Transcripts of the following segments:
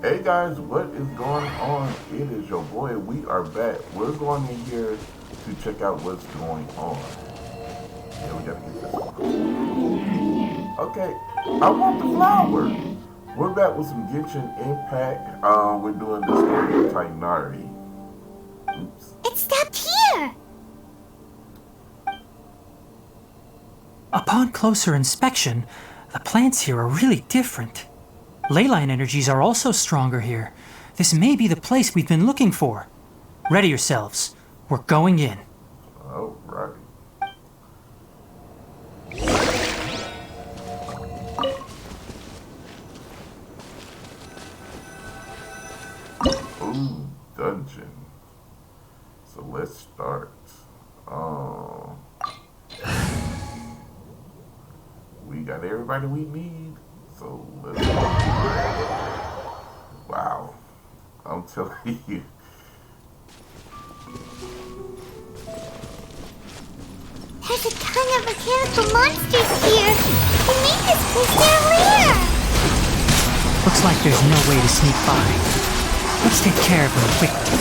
Hey guys, what is going on? It is your boy. We are back. We're going in here to check out what's going on. Yeah, we gotta get this one. Okay, I want the flower. We're back with some Genshin Impact. We're doing this story with Tighnari. Oops. It stopped here! Upon closer inspection, the plants here are really different. Leyline energies are also stronger here. This may be the place we've been looking for. Ready yourselves. We're going in. Alright. Ooh, dungeon. So let's start. We got everybody we need. So let's go. Wow. I'm telling you. There's a ton of mechanical monsters here. They make this place their lair. Looks like there's no way to sneak by. Let's take care of them quickly.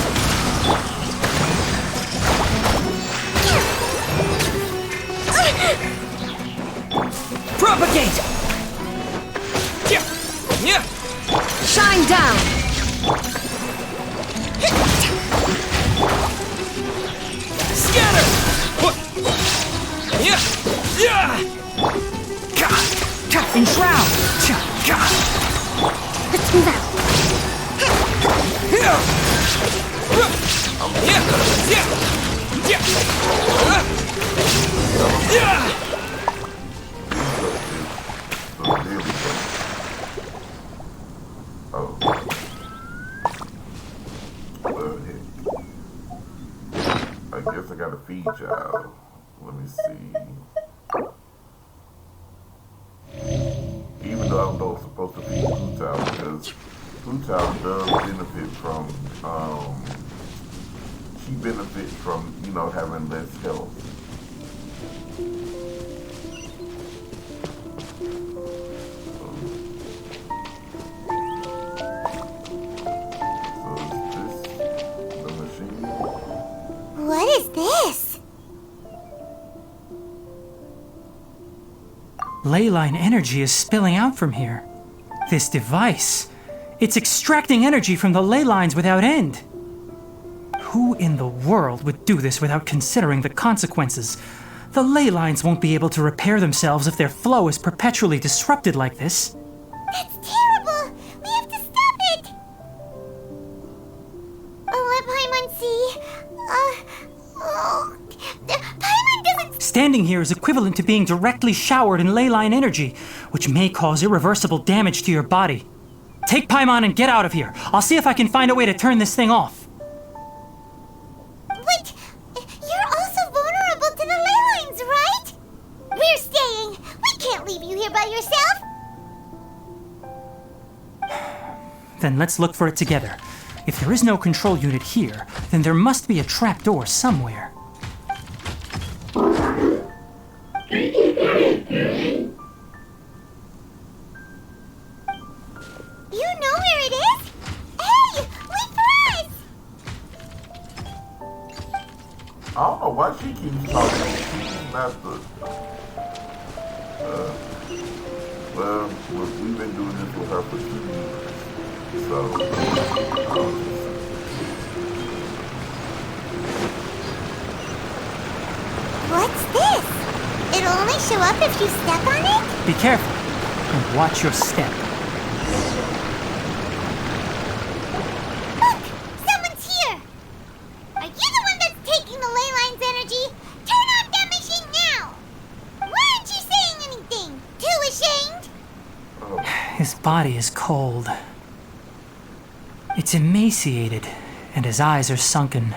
Propagate! Shine down! Scatter! Enshroud! Let's move out. Oh. Well, heck. I guess I gotta feed y'all. Let me see. Even though I don't know I'm supposed to feed Pluto, because Pluto does benefit from, she benefits from, having less health. What is this? Leyline energy is spilling out from here. This device, it's extracting energy from the ley lines without end. Who in the world would do this without considering the consequences? The ley lines won't be able to repair themselves if their flow is perpetually disrupted like this. That's terrible! We have to stop it! Let Paimon see. Paimon doesn't... Standing here is equivalent to being directly showered in leyline energy, which may cause irreversible damage to your body. Take Paimon and get out of here. I'll see if I can find a way to turn this thing off. But you're also vulnerable to the ley lines, right? We're staying. We can't leave you here by yourself. Then let's look for it together. If there is no control unit here, then there must be a trapdoor somewhere. You know where it is? Hey, wait for us! I don't know why she keeps talking. She's not the. Well, we've been doing this with her for 2 years. So. What's this? It'll only show up if you step on it? Be careful and watch your step. Look! Someone's here! Are you the one that's taking the ley line's energy? Turn on that machine now! Why aren't you saying anything? Too ashamed? His body is cold. It's emaciated, and his eyes are sunken,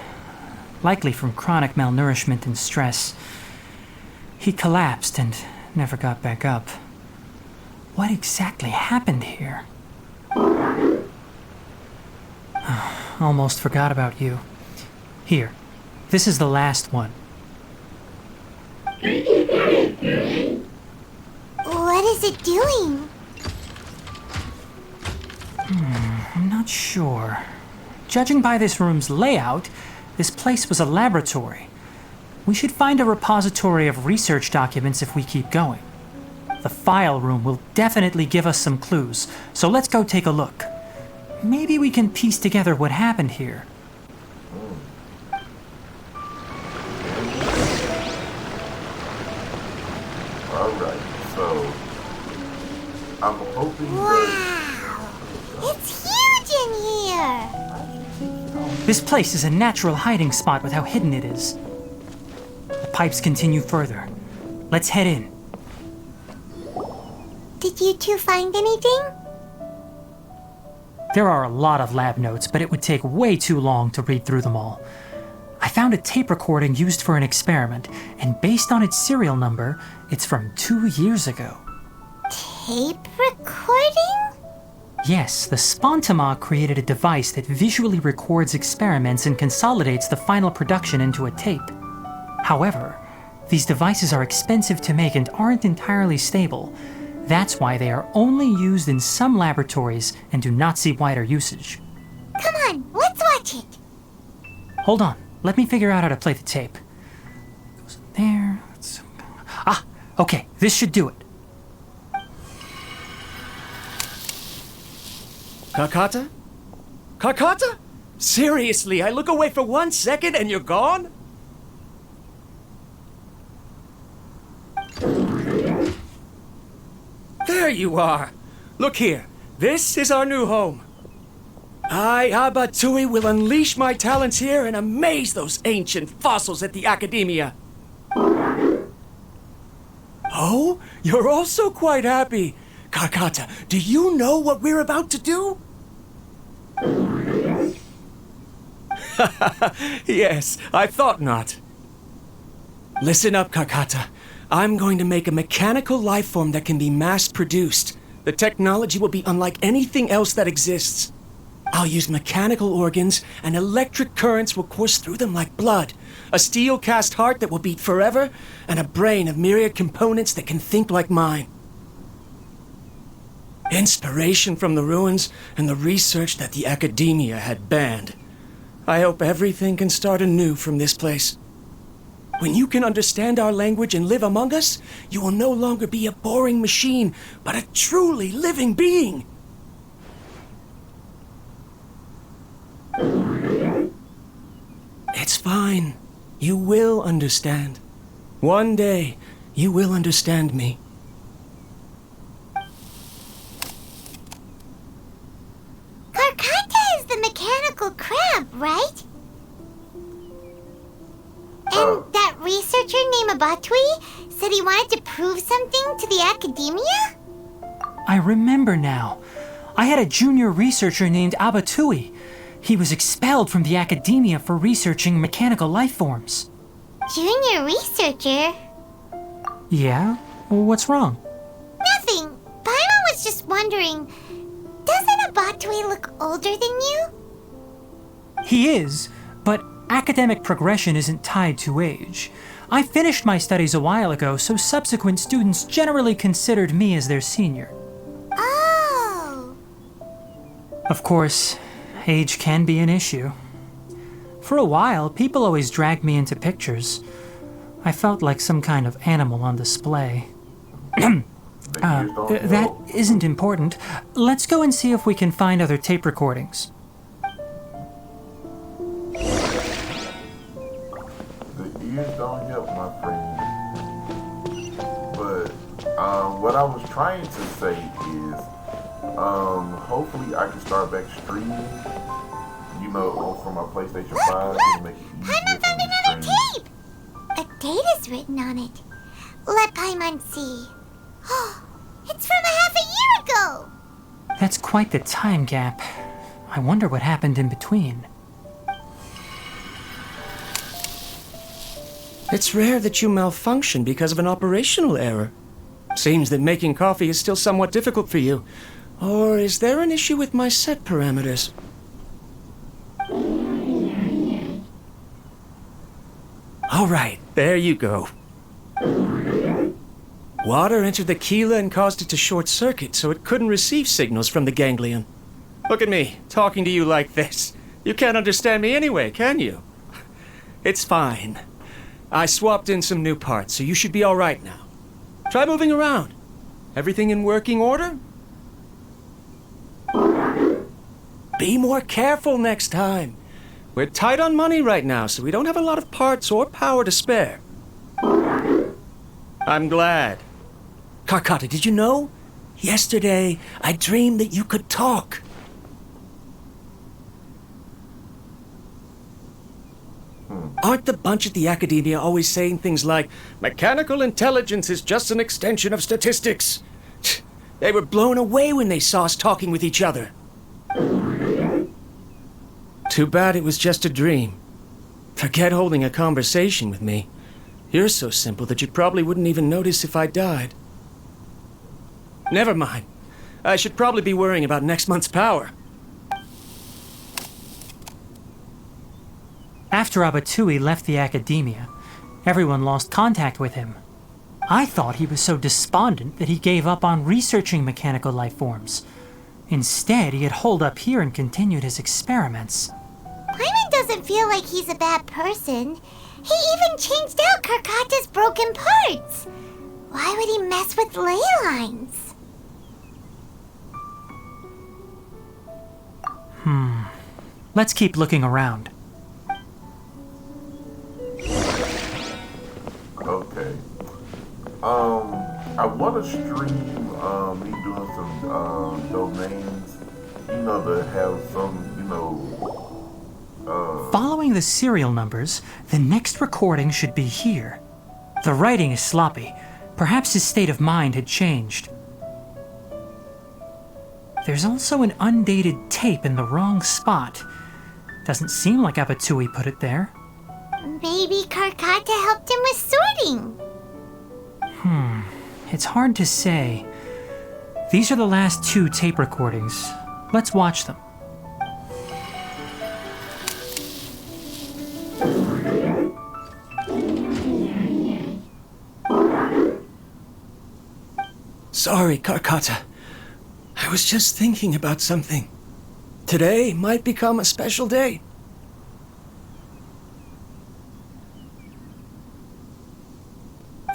likely from chronic malnourishment and stress. He collapsed and never got back up. What exactly happened here? Almost forgot about you. Here, this is the last one. What is it doing? I'm not sure. Judging by this room's layout, this place was a laboratory. We should find a repository of research documents if we keep going. The file room will definitely give us some clues, so let's go take a look. Maybe we can piece together what happened here. Alright, so I'm hoping Wow! It's huge in here! This place is a natural hiding spot with how hidden it is. The pipes continue further. Let's head in. Did you two find anything? There are a lot of lab notes, but it would take way too long to read through them all. I found a tape recording used for an experiment, and based on its serial number, it's from 2 years ago. Tape recording? Yes, the Spontama created a device that visually records experiments and consolidates the final production into a tape. However, these devices are expensive to make and aren't entirely stable. That's why they are only used in some laboratories and do not see wider usage. Come on, let's watch it. Hold on, let me figure out how to play the tape. Goes there. Ah, okay, this should do it. Kakata? Kakata? Seriously, I look away for 1 second and you're gone? There you are. Look here. This is our new home. I, Abatui, will unleash my talents here and amaze those ancient fossils at the Academia. Oh, you're also quite happy. Kakata, do you know what we're about to do? Yes, I thought not. Listen up, Kakata. I'm going to make a mechanical life form that can be mass-produced. The technology will be unlike anything else that exists. I'll use mechanical organs, and electric currents will course through them like blood. A steel-cast heart that will beat forever, and a brain of myriad components that can think like mine. Inspiration from the ruins and the research that the Academia had banned. I hope everything can start anew from this place. When you can understand our language and live among us, you will no longer be a boring machine, but a truly living being. It's fine. You will understand. One day, you will understand me. Karkata is the mechanical crab, right? And that researcher named Abatui said he wanted to prove something to the Academia? I remember now. I had a junior researcher named Abatui. He was expelled from the Academia for researching mechanical life forms. Junior researcher? Yeah? What's wrong? Nothing. Paimon was just wondering, doesn't Abatui look older than you? He is, but academic progression isn't tied to age. I finished my studies a while ago, so subsequent students generally considered me as their senior. Oh. Of course, age can be an issue. For a while, people always dragged me into pictures. I felt like some kind of animal on display. That isn't important. Let's go and see if we can find other tape recordings. The ears don't help, my friend. But what I was trying to say is, hopefully I can start back streaming. You know, from my PlayStation 5 to make it easier Paimon for found me to another stream. tape! A date is written on it. Let Paimon see. Oh, it's from a half a year ago! That's quite the time gap. I wonder what happened in between. It's rare that you malfunction because of an operational error. Seems that making coffee is still somewhat difficult for you. Or is there an issue with my set parameters? All right, there you go. Water entered the chela and caused it to short circuit, so it couldn't receive signals from the ganglion. Look at me, talking to you like this. You can't understand me anyway, can you? It's fine. I swapped in some new parts, so you should be all right now. Try moving around. Everything in working order? Be more careful next time. We're tight on money right now, so we don't have a lot of parts or power to spare. I'm glad. Karkata, did you know? Yesterday, I dreamed that you could talk. Aren't the bunch at the Academia always saying things like, mechanical intelligence is just an extension of statistics? They were blown away when they saw us talking with each other. Too bad it was just a dream. Forget holding a conversation with me. You're so simple that you probably wouldn't even notice if I died. Never mind. I should probably be worrying about next month's power. After Abatui left the Academia, everyone lost contact with him. I thought he was so despondent that he gave up on researching mechanical life forms. Instead, he had holed up here and continued his experiments. Paimon doesn't feel like he's a bad person. He even changed out Karkata's broken parts. Why would he mess with ley lines? Let's keep looking around. Okay. I want to stream me doing some domains, to have some, Following the serial numbers, the next recording should be here. The writing is sloppy. Perhaps his state of mind had changed. There's also an undated tape in the wrong spot. Doesn't seem like Abatui put it there. Maybe Karkata helped him with sorting. It's hard to say. These are the last 2 tape recordings. Let's watch them. Sorry, Karkata. I was just thinking about something. Today might become a special day.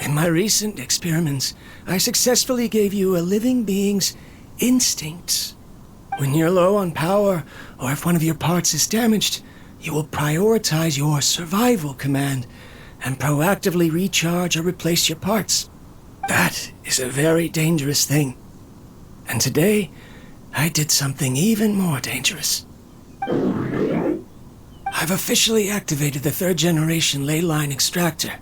In my recent experiments, I successfully gave you a living being's instincts. When you're low on power, or if one of your parts is damaged, you will prioritize your survival command and proactively recharge or replace your parts. That is a very dangerous thing. And today, I did something even more dangerous. I've officially activated the 3rd generation ley line extractor.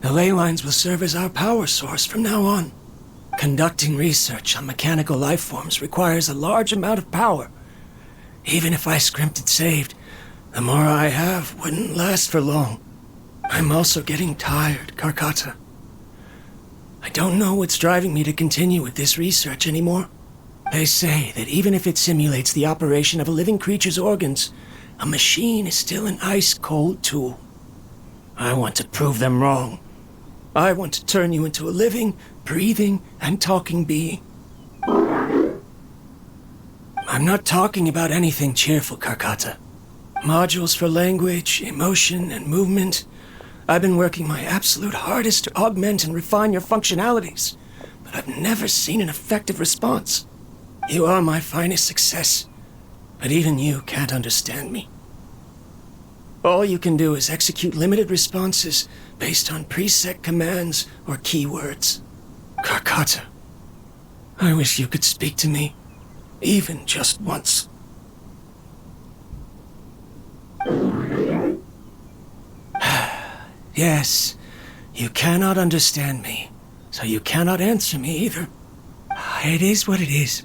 The ley lines will serve as our power source from now on. Conducting research on mechanical life forms requires a large amount of power. Even if I scrimped it saved, the more I have wouldn't last for long. I'm also getting tired, Karkata. I don't know what's driving me to continue with this research anymore. They say that even if it simulates the operation of a living creature's organs, a machine is still an ice-cold tool. I want to prove them wrong. I want to turn you into a living, breathing, and talking being. I'm not talking about anything cheerful, Karkata. Modules for language, emotion, and movement. I've been working my absolute hardest to augment and refine your functionalities, but I've never seen an effective response. You are my finest success, but even you can't understand me. All you can do is execute limited responses based on preset commands or keywords. Karkata, I wish you could speak to me, even just once. Yes, you cannot understand me, so you cannot answer me either. It is what it is.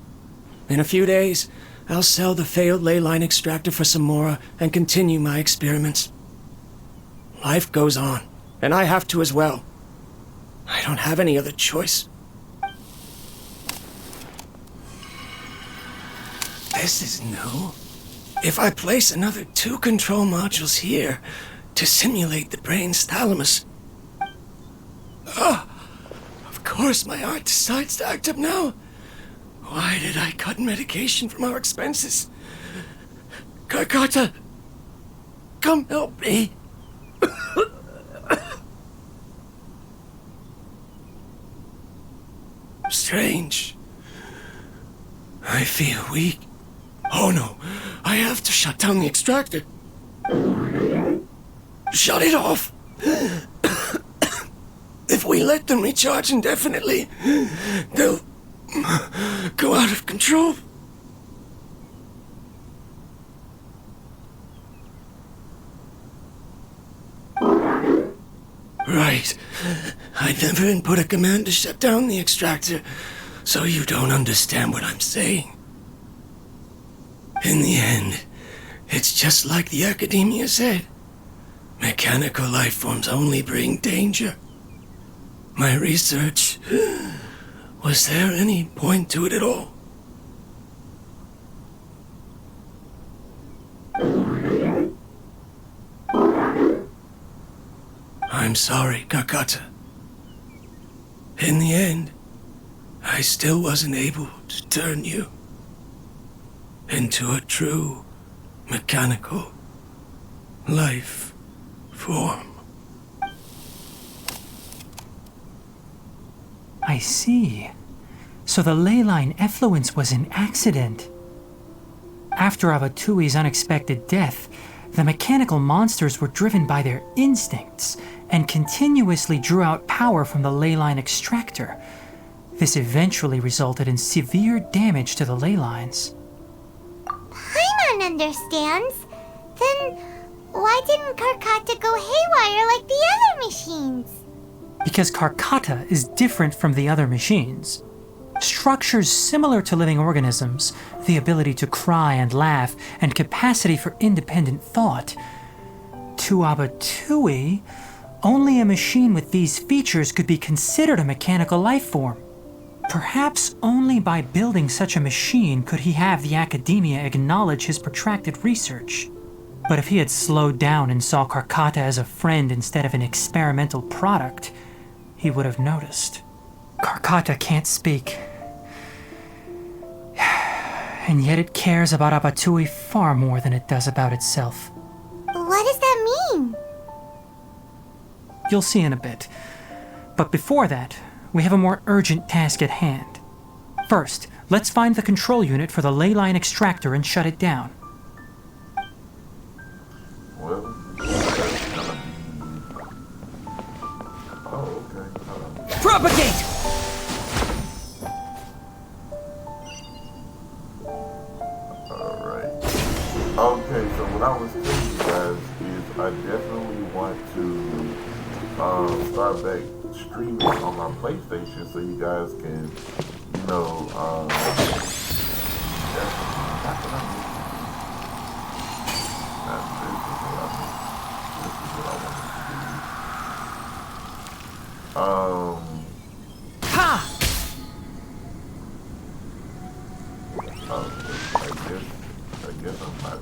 In a few days, I'll sell the failed ley line extractor for some more and continue my experiments. Life goes on, and I have to as well. I don't have any other choice. This is new. If I place another 2 control modules here to simulate the brain's thalamus... Of course my heart decides to act up now. Why did I cut medication from our expenses? Kakata, come help me. Strange. I feel weak. Oh no, I have to shut down the extractor. Shut it off. If we let them recharge indefinitely, they'll go out of control. Right. I never input a command to shut down the extractor, so you don't understand what I'm saying. In the end, it's just like the academia said. Mechanical life forms only bring danger. My research... Was there any point to it at all? I'm sorry, Kakata. In the end, I still wasn't able to turn you into a true mechanical life form. I see. So the ley line effluence was an accident. After Abatui's unexpected death, the mechanical monsters were driven by their instincts and continuously drew out power from the ley line extractor. This eventually resulted in severe damage to the ley lines. Paimon understands. Then why didn't Karkata go haywire like the other machines? Because Karkata is different from the other machines. Structures similar to living organisms, the ability to cry and laugh, and capacity for independent thought. To Abatui, only a machine with these features could be considered a mechanical life form. Perhaps only by building such a machine could he have the academia acknowledge his protracted research. But if he had slowed down and saw Karkata as a friend instead of an experimental product, he would have noticed. Karkata can't speak. And yet it cares about Abatui far more than it does about itself. What does that mean? You'll see in a bit. But before that, we have a more urgent task at hand. First, let's find the control unit for the ley line extractor and shut it down. Well, that's gonna be... Oh, okay. Propagate! Alright. Okay, so what I was telling you guys is I definitely want to start back streaming on my PlayStation so you guys can, you know, Ha! I guess I'm not.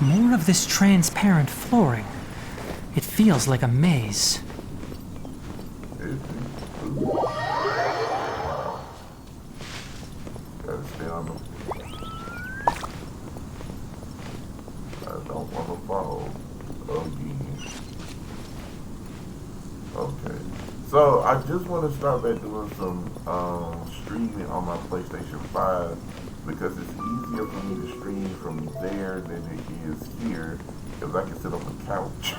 More of this transparent flooring. It feels like a maze. Gotta stay on the. I don't want to fall again. Okay. So I just want to start back doing some streaming on my PlayStation 5 because it's easier for me to stream from there than it is here because I can sit on the couch.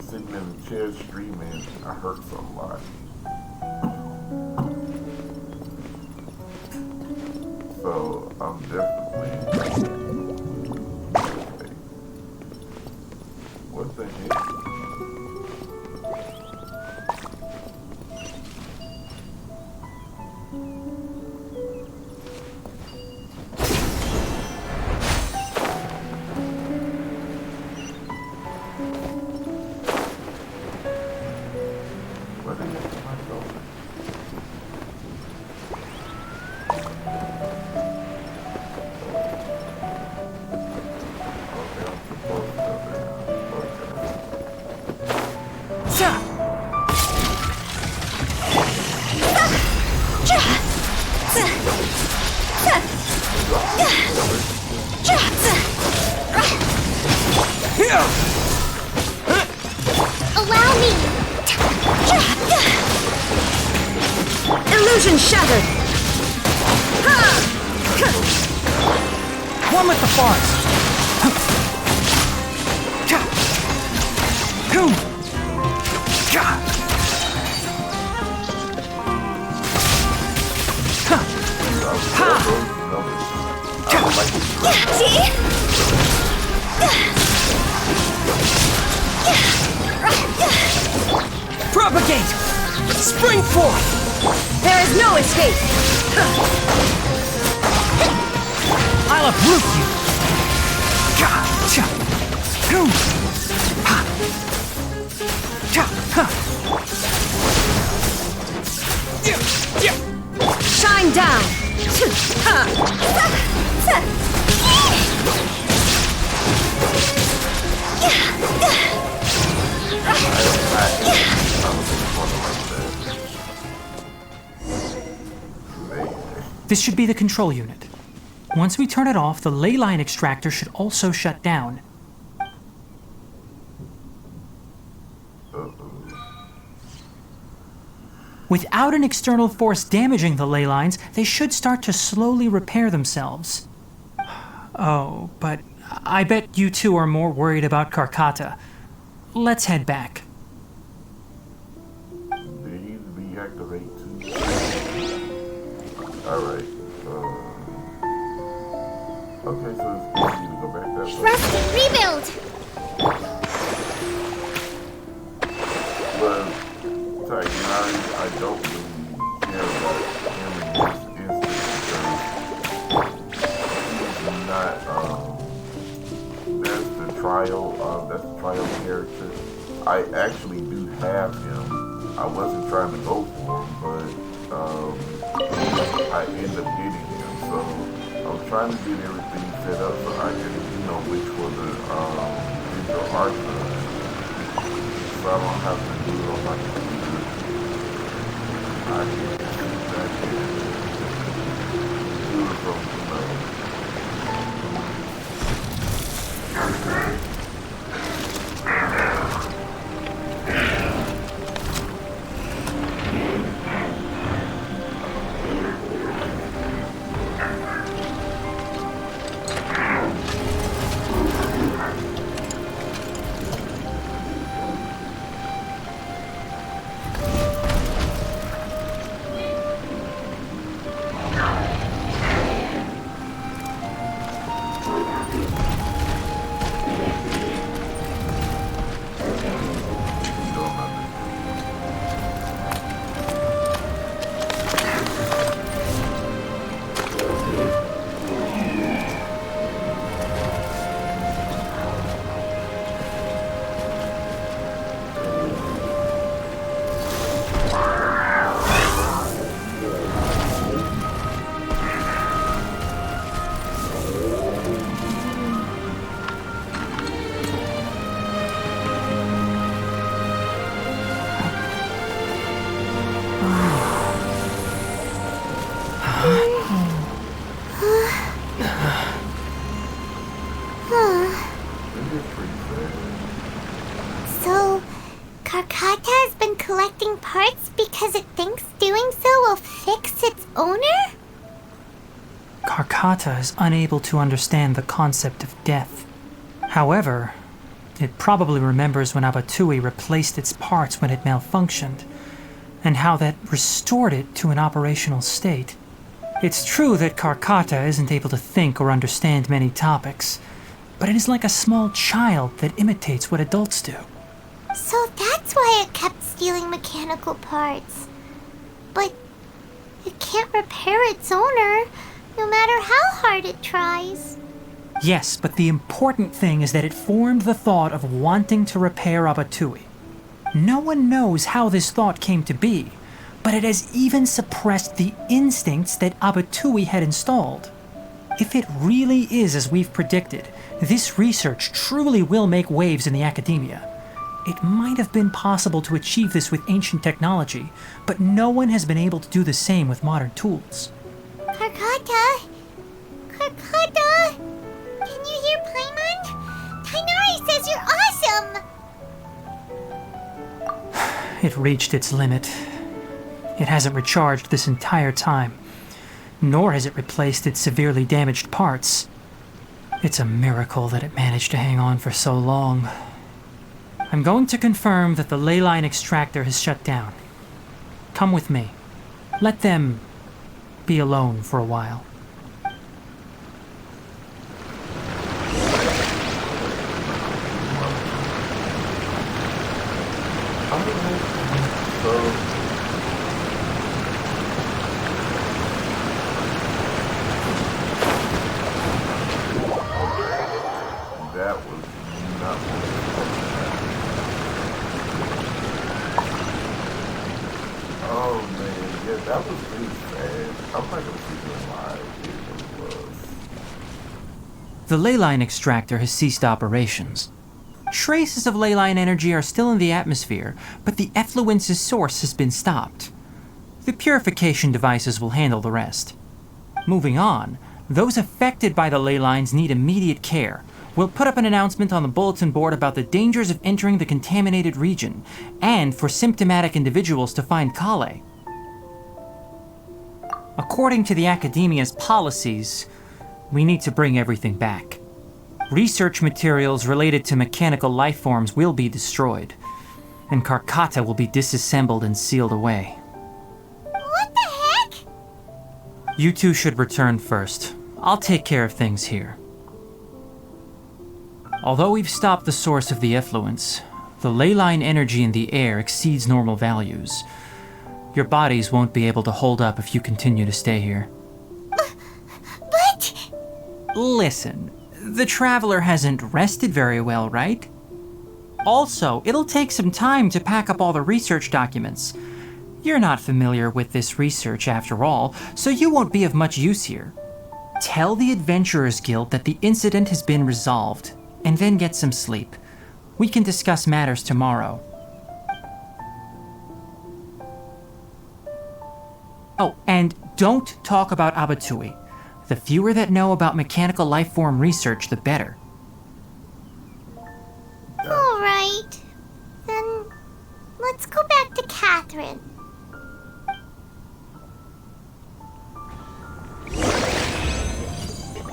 Sitting in the chair streaming, I hurts a lot. So I'm definitely. Okay. What the heck? What the heck? Illusion shattered! One with the forest. Propagate! Spring forth! There is no escape! I'll uproot you. Shine down! This should be the control unit. Once we turn it off, the ley line extractor should also shut down. Without an external force damaging the ley lines, they should start to slowly repair themselves. Oh, but I bet you two are more worried about Karkata. Let's head back. These deactivate too. Alright. Okay, so it's easy to go back that way. Rusty, rebuild! But, Tighnari, I don't really care about him in this instance because he's not, that's the trial character. I actually do have him. I wasn't trying to go for him, but, I end up getting him, so I'm trying to get everything set up so I can, which for the digital archive, so I don't have to do it on my computer. I can sit back and do it from, So, Karkata has been collecting parts because it thinks doing so will fix its owner? Karkata is unable to understand the concept of death. However, it probably remembers when Abatui replaced its parts when it malfunctioned, and how that restored it to an operational state. It's true that Karkata isn't able to think or understand many topics, but it is like a small child that imitates what adults do. So that's why it kept stealing mechanical parts. But it can't repair its owner, no matter how hard it tries. Yes, but the important thing is that it formed the thought of wanting to repair Abatui. No one knows how this thought came to be, but it has even suppressed the instincts that Abatui had installed. If it really is as we've predicted, this research truly will make waves in the academia. It might have been possible to achieve this with ancient technology, but no one has been able to do the same with modern tools. Karkata? Karkata? Can you hear Paimon? Tighnari says you're awesome! It reached its limit. It hasn't recharged this entire time, nor has it replaced its severely damaged parts. It's a miracle that it managed to hang on for so long. I'm going to confirm that the ley line extractor has shut down. Come with me. Let them be alone for a while. That was not what Oh man, yeah, that was really sad. I'm not gonna see them live. It really was. The ley line extractor has ceased operations. Traces of ley line energy are still in the atmosphere, but the effluence's source has been stopped. The purification devices will handle the rest. Moving on, those affected by the ley lines need immediate care. We'll put up an announcement on the bulletin board about the dangers of entering the contaminated region, and for symptomatic individuals to find Kale. According to the Academia's policies, we need to bring everything back. Research materials related to mechanical life forms will be destroyed, and Karkata will be disassembled and sealed away. What the heck? You two should return first. I'll take care of things here. Although we've stopped the source of the effluence, the ley line energy in the air exceeds normal values. Your bodies won't be able to hold up if you continue to stay here. But... Listen, the Traveler hasn't rested very well, right? Also, it'll take some time to pack up all the research documents. You're not familiar with this research after all, so you won't be of much use here. Tell the Adventurers Guild that the incident has been resolved, and then get some sleep. We can discuss matters tomorrow. Oh, and don't talk about Abatui. The fewer that know about mechanical life form research, the better. All right. Then let's go back to Catherine.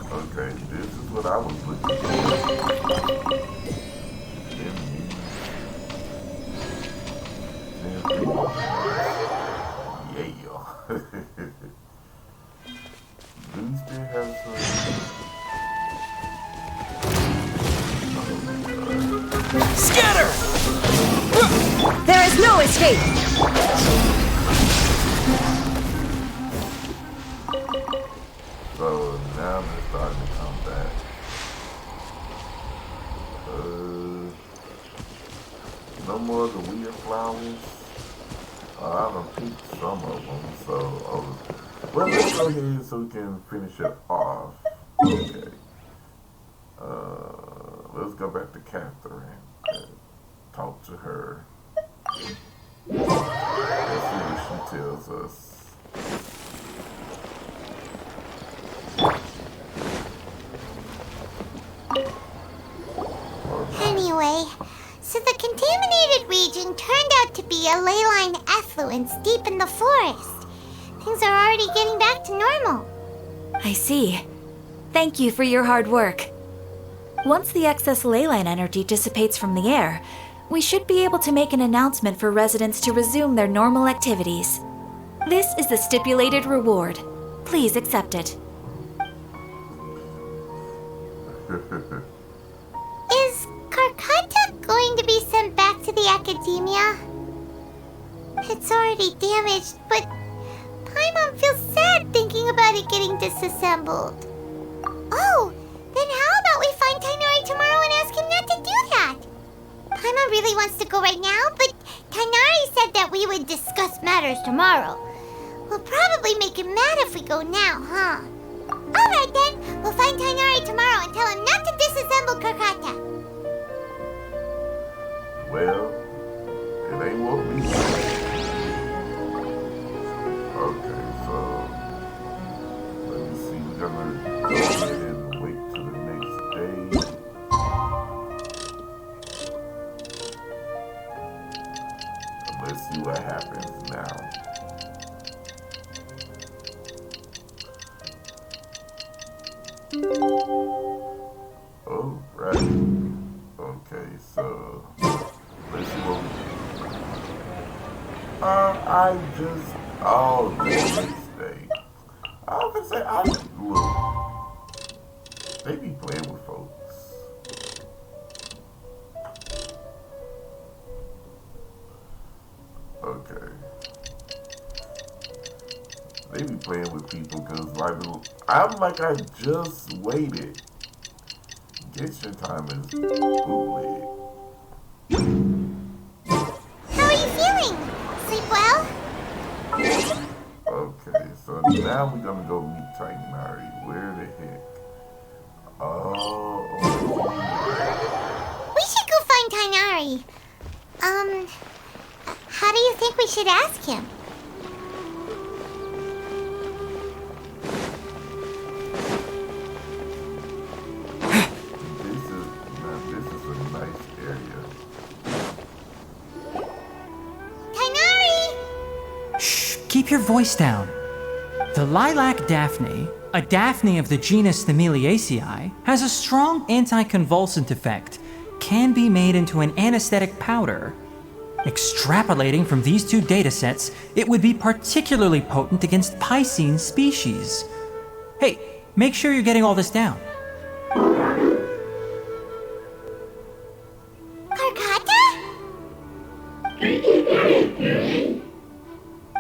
Okay, this is what I was looking for. Yeah. Booster has Scatter! There is no escape! So now they're starting to come back. No more of the weird flowers. I done picked some of them, so well, let's go ahead so we can finish it off. Okay. Let's go back to Catherine and talk to her. Let's see what she tells us. Anyway, so the contaminated region turned out to be a ley line effluence deep in the forest. Things are already getting back to normal. I see. Thank you for your hard work. Once the excess ley line energy dissipates from the air, we should be able to make an announcement for residents to resume their normal activities. This is the stipulated reward. Please accept it. Is Karkata going to be sent back to the Academia? It's already damaged, but Paimon feels sad thinking about it getting disassembled. Oh, then how about we find Tighnari tomorrow and ask him not to do that? Paimon really wants to go right now, but Tighnari said that we would discuss matters tomorrow. We'll probably make him mad if we go now, huh? Alright then, we'll find Tighnari tomorrow and tell him not to disassemble Karkata. Well, it ain't what we want. Okay, so let me see. We're gonna go ahead and wait till the next day. Let's see what happens now. Oh, right. Okay, so let's see what we I just Wednesday. I was gonna say look. They be playing with folks. Okay. They be playing with people because I'm like I just waited. Genshin time is bootleg. How are you feeling? Sleep well? Okay, so now we're gonna go meet Tighnari. Where the heck? Oh. We should go find Tighnari. How do you think we should ask him? This is a nice area. Tighnari! Shh, keep your voice down. The lilac daphne, a daphne of the genus Thymilaceae, has a strong anticonvulsant effect, can be made into an anesthetic powder. Extrapolating from these two datasets, it would be particularly potent against Piscine species. Hey, make sure you're getting all this down. Karkata?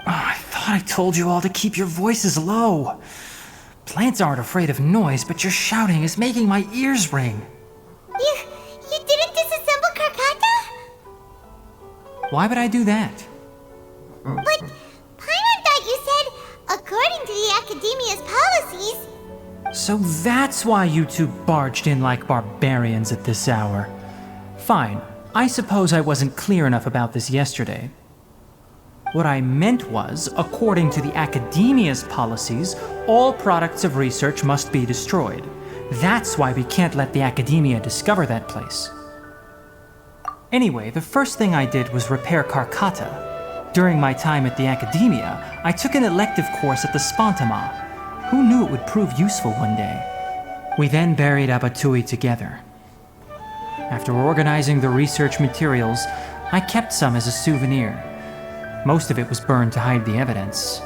I thought I told you all to keep your voices low. Plants aren't afraid of noise, but your shouting is making my ears ring. You didn't disassemble Karkata? Why would I do that? But Paimon thought you said, according to the Academia's policies... So that's why you two barged in like barbarians at this hour. Fine, I suppose I wasn't clear enough about this yesterday. What I meant was, according to the Academia's policies, all products of research must be destroyed. That's why we can't let the Academia discover that place. Anyway, the first thing I did was repair Karkata. During my time at the Academia, I took an elective course at the Spontama. Who knew it would prove useful one day? We then buried Abatui together. After organizing the research materials, I kept some as a souvenir. Most of it was burned to hide the evidence.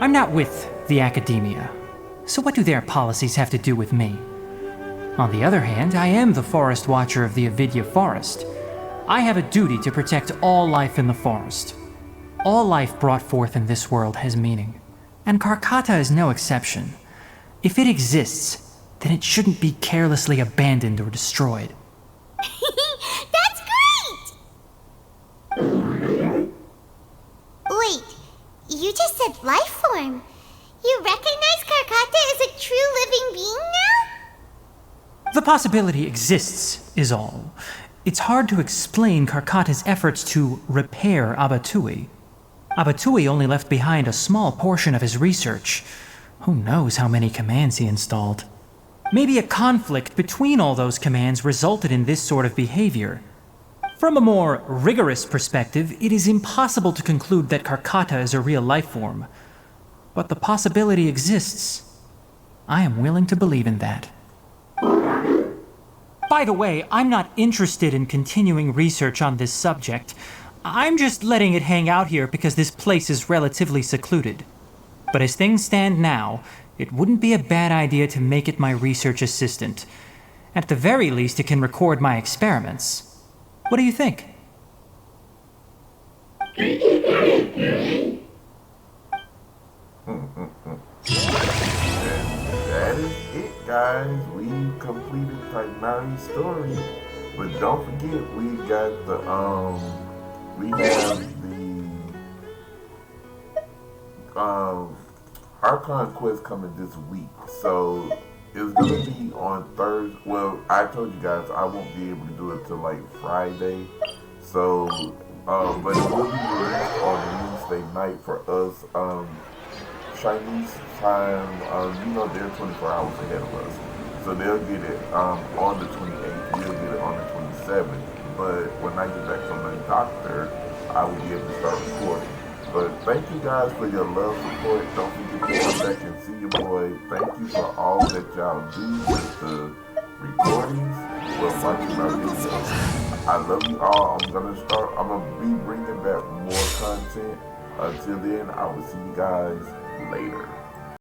I'm not with the Academia, so what do their policies have to do with me? On the other hand, I am the Forest Watcher of the Avidya Forest. I have a duty to protect all life in the forest. All life brought forth in this world has meaning, and Karkata is no exception. If it exists, then it shouldn't be carelessly abandoned or destroyed. That's great! Wait, you just said life form. You recognize Karkata as a true living being now? The possibility exists, is all. It's hard to explain Karkata's efforts to repair Abatui. Abatui only left behind a small portion of his research. Who knows how many commands he installed? Maybe a conflict between all those commands resulted in this sort of behavior. From a more rigorous perspective, it is impossible to conclude that Karkata is a real life form. But the possibility exists. I am willing to believe in that. By the way, I'm not interested in continuing research on this subject. I'm just letting it hang out here because this place is relatively secluded. But as things stand now, it wouldn't be a bad idea to make it my research assistant. At the very least, it can record my experiments. What do you think? That is it, guys. We completed Tighnari's story. But don't forget, we got the, we have the, Archon quest coming this week. So, it's going to be on Thursday. Well, I told you guys I won't be able to do it till like Friday. So, but it will be released on Wednesday night for us. Chinese time, they're 24 hours ahead of us. So they'll get it on the 28th, we'll get it on the 27th. But when I get back from the doctor, I will be able to start recording. But thank you guys for your love, support. Don't forget to come back and see your boy. Thank you for all that y'all do with the recordings, well, watching my videos. I love you all. I'm gonna be bringing back more content. Until then, I will see you guys later.